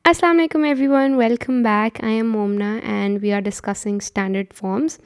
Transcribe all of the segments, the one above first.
Assalamu alaikum everyone, welcome back. I am Momna and we are discussing standard forms.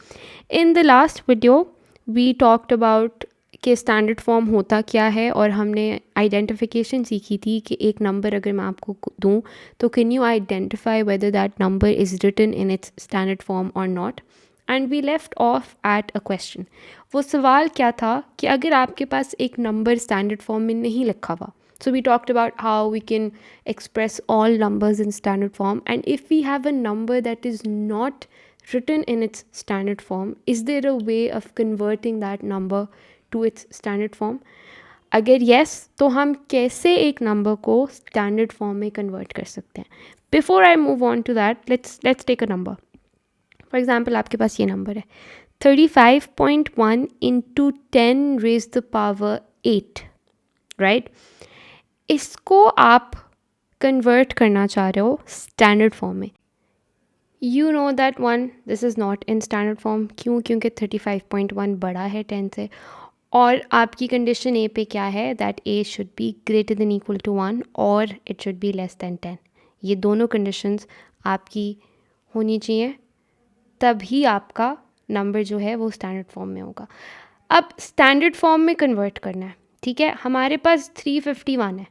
In the last video, we talked about कि standard form होता क्या है और हमने identification सीखी थी कि एक नंबर अगर मैं आपको दूं तो can you identify whether that number is written in its standard form और not. And we left off at a question. वो सवाल क्या था कि अगर आपके पास एक नंबर स्टैंडर्ड फॉर्म में नहीं लिखा हुआ. So we talked about how we can express all numbers in standard form, and if we have a number that is not written in its standard form, is there a way of converting that number to its standard form? अगर yes, तो हम कैसे एक number को standard form में convert कर सकते हैं? Before I move on to that, let's take a number. For example, आपके पास ये नंबर है 35.1 into 10 raised to the power 8, right? इसको आप कन्वर्ट करना चाह रहे हो स्टैंडर्ड फॉर्म में. You know that one this is not in standard form. क्यों? क्योंकि 35.1 बड़ा है 10 से और आपकी कंडीशन ए पे क्या है that a should be greater than equal to 1 और it should be less than 10. ये दोनों कंडीशंस आपकी होनी चाहिए, तभी आपका नंबर जो है वो स्टैंडर्ड फॉर्म में होगा. अब स्टैंडर्ड फॉर्म में कन्वर्ट करना है, ठीक है. हमारे पास 351 है,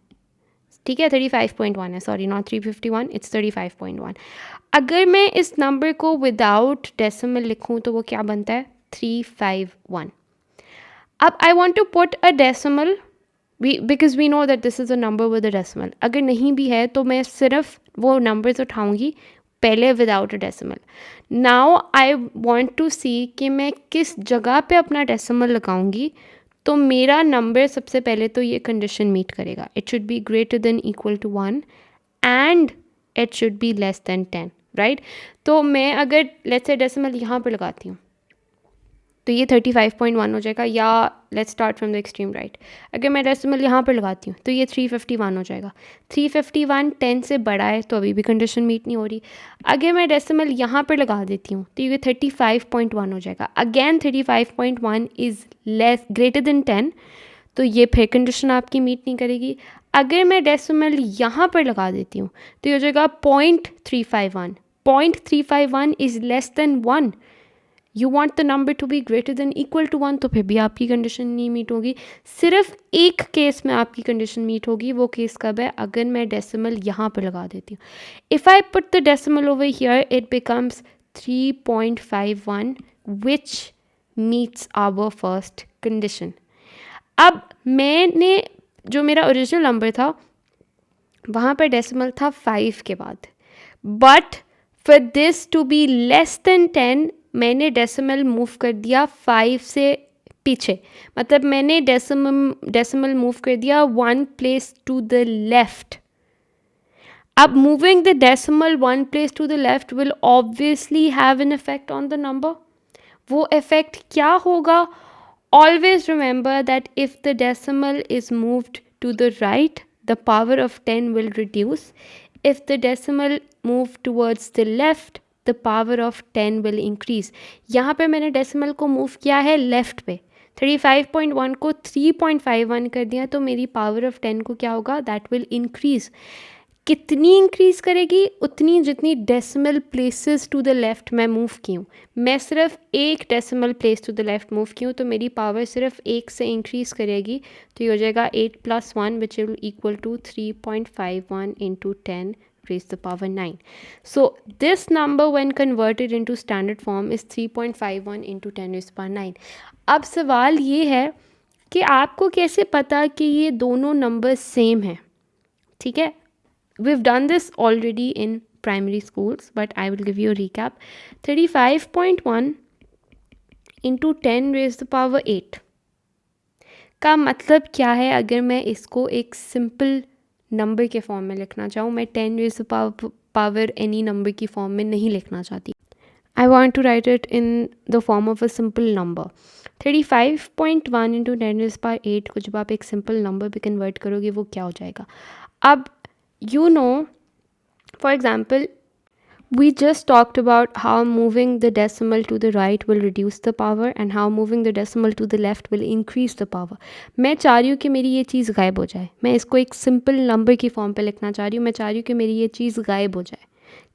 ठीक है. 35.1 है, सॉरी नॉट 351, इट्स 35.1. अगर मैं इस नंबर को विदाउट डेसिमल लिखूं तो वो क्या बनता है 351. अब I want to put a decimal because we know that this is a number with a decimal. अगर नहीं भी है तो मैं सिर्फ वो नंबर्स उठाऊंगी पहले without a decimal. Now I want to see कि मैं किस जगह पे अपना डेसिमल लगाऊंगी तो मेरा नंबर सबसे पहले तो ये कंडीशन मीट करेगा. It should be greater than equal to 1 and it should be less than 10, right. तो मैं अगर लेट्स से डेसिमल यहाँ पर लगाती हूँ तो ये 35.1 हो जाएगा. या let's start from the extreme right. अगर मैं डेसिमल यहाँ पर लगाती हूँ तो ये 351 हो जाएगा. 351 10 से बड़ा है तो अभी भी कंडीशन मीट नहीं हो रही. अगर मैं डेसिमल यहाँ पर लगा देती हूँ तो ये 35.1 हो जाएगा. Again 35.1 is less greater than 10 तो ये फिर कंडीशन आपकी मीट नहीं करेगी. अगर मैं डेसिमल यहाँ पर लगा देती हूँ तो ये हो जाएगा 0.351. 0.351 is less than 1. You want the number to be greater than equal to 1 तो फिर भी आपकी कंडीशन नहीं मीट होगी. सिर्फ एक केस में आपकी कंडीशन मीट होगी. वो केस कब है? अगर मैं डेसिमल यहाँ पर लगा देती हूँ. If I put the decimal over here it becomes 3.51 which meets our first condition. अब मैंने जो मेरा ओरिजिनल नंबर था वहाँ पर डेसिमल था 5 के बाद, but for this to be less than 10 मैंने डेसिमल मूव कर दिया 5 से पीछे. मतलब मैंने डेसिमल मूव कर दिया 1 प्लेस टू द लेफ्ट. अब moving the decimal 1 place to the left will obviously have an effect on the number. वो इफेक्ट क्या होगा? Always remember that if the decimal is moved to the right, the power of 10 will reduce. If the decimal move towards the left, the power of 10 will increase. यहाँ पे मैंने decimal को move किया है left पे. 35.1 को 3.51 कर दिया तो मेरी power of 10 को क्या होगा? That will increase. कितनी इंक्रीज़ करेगी? उतनी जितनी decimal places to the left मैं मूव की हूँ. मैं सिर्फ एक decimal place to the left move की हूँ तो मेरी पावर सिर्फ एक से इंक्रीज़ करेगी. तो ये हो जाएगा 8 + 1 which will equal to 3.51 into 10 raised to the power 9. So this number when converted into standard form is 3.51 into 10 raised to the power 9. अब सवाल ये है कि आपको कैसे पता कि ये दोनों नंबर सेम हैं. ठीक है, we've done this already in primary schools, but I will give you a recap. 35.1 into 10 raised to the power 8 का मतलब क्या है? अगर मैं इसको एक सिंपल नंबर के फॉर्म में लिखना चाहूँ, मैं 10 raised to the power any number की फॉर्म में नहीं लिखना चाहती. I want to write it in the form of a simple number. 35.1 into 10 raised to the power 8 को जब आप एक सिंपल नंबर पे कन्वर्ट करोगे वो क्या हो जाएगा? अब you know, for example, We just talked about how moving the decimal to the right will reduce the power and how moving the decimal to the left will increase the power. मैं चाह रही हूँ कि मेरी ये चीज़ गायब हो जाए, मैं इसको एक सिंपल नंबर की फॉर्म पे लिखना चाह रही हूँ, मैं चाह रही हूँ कि मेरी ये चीज़ गायब हो जाए,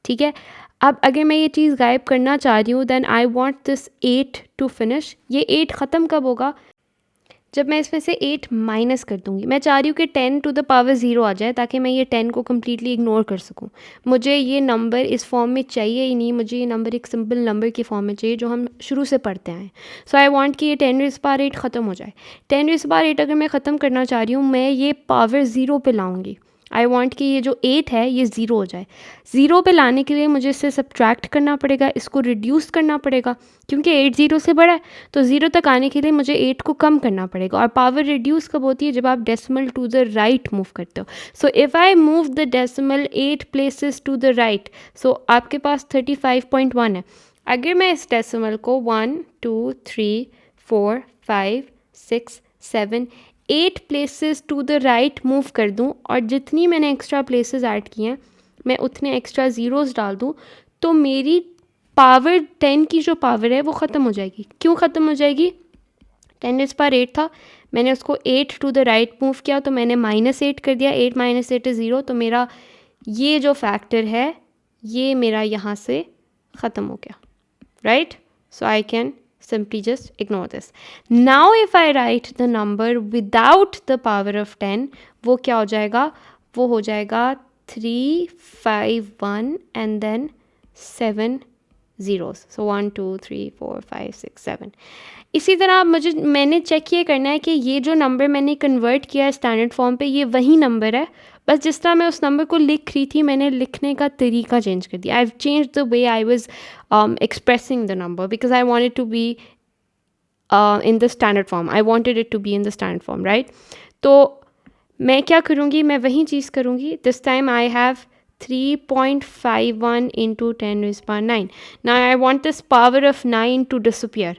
ठीक है। अब अगर मैं ये चीज़ गायब करना चाह रही हूँ then I want this 8 to finish. ये 8 ख़त्म कब होगा? जब मैं इसमें से 8 माइनस कर दूँगी। मैं चाह रही हूँ कि 10 टू द पावर 0 आ जाए ताकि मैं ये 10 को कम्प्लीटली इग्नोर कर सकूँ। मुझे ये नंबर इस फॉर्म में चाहिए ही नहीं, मुझे ये नंबर एक सिंपल नंबर की फॉर्म में चाहिए जो हम शुरू से पढ़ते आए। सो आई वांट कि ये 10 रेज़ पावर 8 ख़त्म हो जाए। 10 रेज़ पावर 8 अगर मैं ख़त्म करना चाह रही हूँ, मैं ये पावर 0 पे लाऊँगी। आई वांट कि ये जो 8 है ये 0 हो जाए। 0 पे लाने के लिए मुझे इससे सब्ट्रैक्ट करना पड़ेगा, इसको रिड्यूस करना पड़ेगा क्योंकि 8 0 से बड़ा है, तो 0 तक आने के लिए मुझे 8 को कम करना पड़ेगा। और पावर रिड्यूस कब होती है? जब आप decimal to the right move करते हो। So if I move the decimal 8 places to the right, so आपके पास 35.1 है। अगर मैं इस डेसिमल को 1 2 3 4 5 6 7 8 places to the right move कर दूं और जितनी मैंने एक्स्ट्रा प्लेसेस ऐड किए हैं मैं उतने एक्स्ट्रा ज़ीरोज़ डाल दूं, तो मेरी पावर 10 की जो पावर है वो ख़त्म हो जाएगी। क्यों ख़त्म हो जाएगी? 10 रेज़ पावर 8 था, मैंने उसको 8 टू द राइट मूव किया तो मैंने -8 कर दिया। 8 - 8 इज़ 0, तो मेरा ये जो फैक्टर है ये मेरा यहाँ से ख़त्म हो गया, right? So I can simply just ignore this. Now if I write the number without the power of 10, वो क्या हो जाएगा? वो हो जाएगा 3 5 1 and then 7 zeros. So 1 2 3 4 5 6 7. इसी तरह मैंने चेक ये करना है कि ये जो नंबर मैंने कन्वर्ट किया है स्टैंडर्ड फॉर्म पे ये वही नंबर है, बस जिस तरह मैं उस नंबर को लिख रही थी मैंने लिखने का तरीका चेंज कर दिया। I have change the way I was expressing the number because I wanted to be in the standard form, I wanted it to be in the standard form, right? तो मैं क्या करूँगी? मैं वही चीज़ करूँगी। This time I have 3.51 into 10 raised power 9. Now I want this power of 9 to disappear.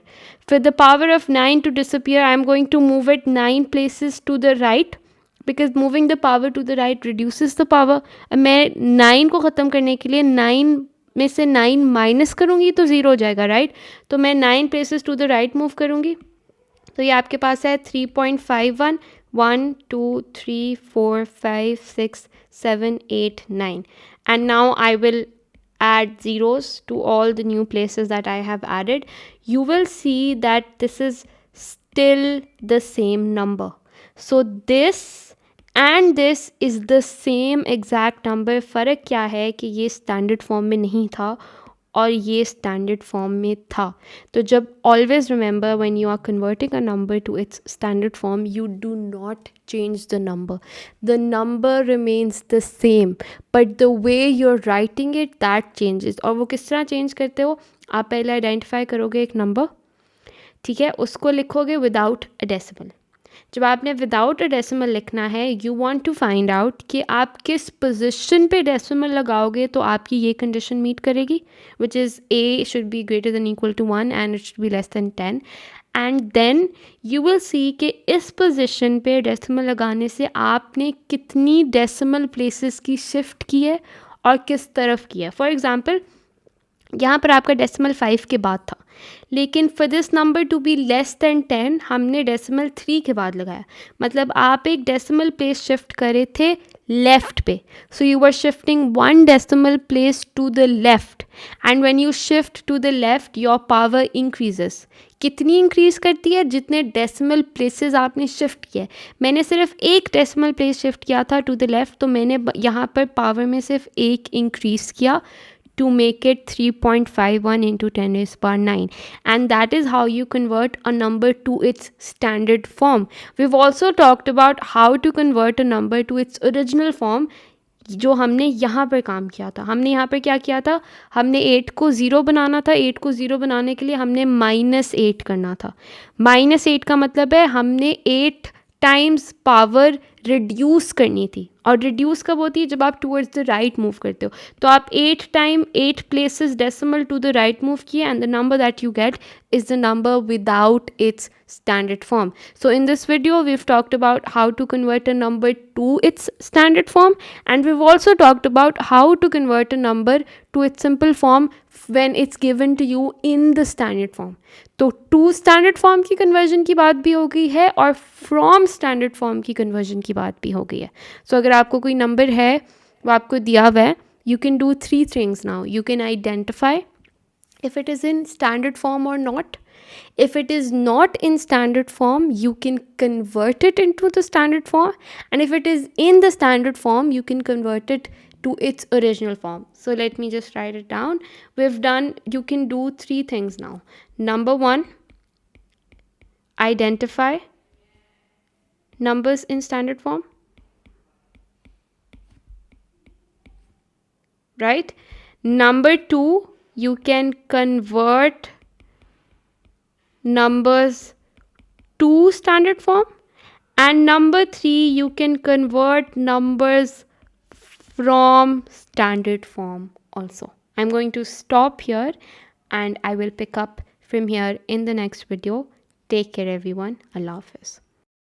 For the power of 9 to disappear, I am going to move it 9 places to the right because moving the power to the right reduces the power. मैं 9 को ख़त्म करने के लिए 9 में से 9 minus करूँगी तो 0 हो जाएगा, राइट? तो मैं 9 places to the right move करूँगी, तो ये आपके पास है 3.51 1 2 3 4 5 6 7 8 9, and now I will add zeros to all the new places that I have added. You will see that this is still the same number. So this and this is the same exact number. फ़र्क क्या है कि ये standard form में नहीं था और ये स्टैंडर्ड फॉर्म में था। तो जब always remember when you are converting a number to its standard form you do not change the number remains the same but the way you are writing it that changes. और वो किस तरह change करते हो? आप पहले identify करोगे एक नंबर, ठीक है, उसको लिखोगे विदाउट अ डेसिमल। जब आपने विदाउट अ डेसिमल लिखना है you want to find out कि आप किस पोजीशन पे डेसिमल लगाओगे तो आपकी ये कंडीशन मीट करेगी, which is a should be greater than equal to 1 and it should be less than 10, and then you will see कि इस पोजीशन पे डेसिमल लगाने से आपने कितनी डेसिमल प्लेसेस की शिफ्ट की है और किस तरफ की है। फॉर एग्ज़ाम्पल यहाँ पर आपका डेसिमल 5 के बाद था, लेकिन for this number to be less than 10 हमने डेसिमल 3 के बाद लगाया, मतलब आप एक डेसिमल प्लेस शिफ्ट करे थे लेफ़्ट पे, so you are shifting 1 decimal place to the left, and when you shift to the left your power increases. कितनी इंक्रीज़ करती है? जितने डेसिमल प्लेसेस आपने शिफ्ट किए। मैंने सिर्फ एक डेसिमल प्लेस शिफ्ट किया था टू द लेफ़्ट, तो मैंने यहाँ पर पावर में सिर्फ एक इंक्रीज़ किया to make it 3.51 into 10 raised power 9, and that is how you convert a number to its standard form. We've also talked about how to convert a number to its original form, जो हमने यहाँ पर काम किया था। हमने यहाँ पर क्या किया था? हमने 8 को 0 बनाना था। 8 को 0 बनाने के लिए हमने -8 करना था। -8 का मतलब है हमने 8 टाइम्स पावर रिड्यूस करनी थी, और रिड्यूस कब होती है, जब आप टूवर्ड्स द राइट मूव करते हो. तो आप 8 time 8 places decimal to the right move किए, and the number that you get is the number without its standard form. So in this video we've talked about how to convert a number to its standard form, and we've also talked about how to convert a number to its simple form when it's given to you in the standard form. तो to standard form की conversion की बात भी हो गई है और from standard form की कन्वर्जन की बात भी हो गई है. सो अगर आपको कोई नंबर है वो आपको दिया हुआ है, you can do 3 things now. You can identify if it is in standard form or not. If it is not in standard form, you can convert it into the standard form, and if it is in the standard form, you can convert it to its original form. So let me just write it down. You can do 3 things now. Number 1, identify numbers in standard form, right? Number 2, you can convert numbers to standard form, and number 3, you can convert numbers from standard form also. I'm going to stop here and I will pick up from here in the next video. Take care everyone. Allah Hafiz.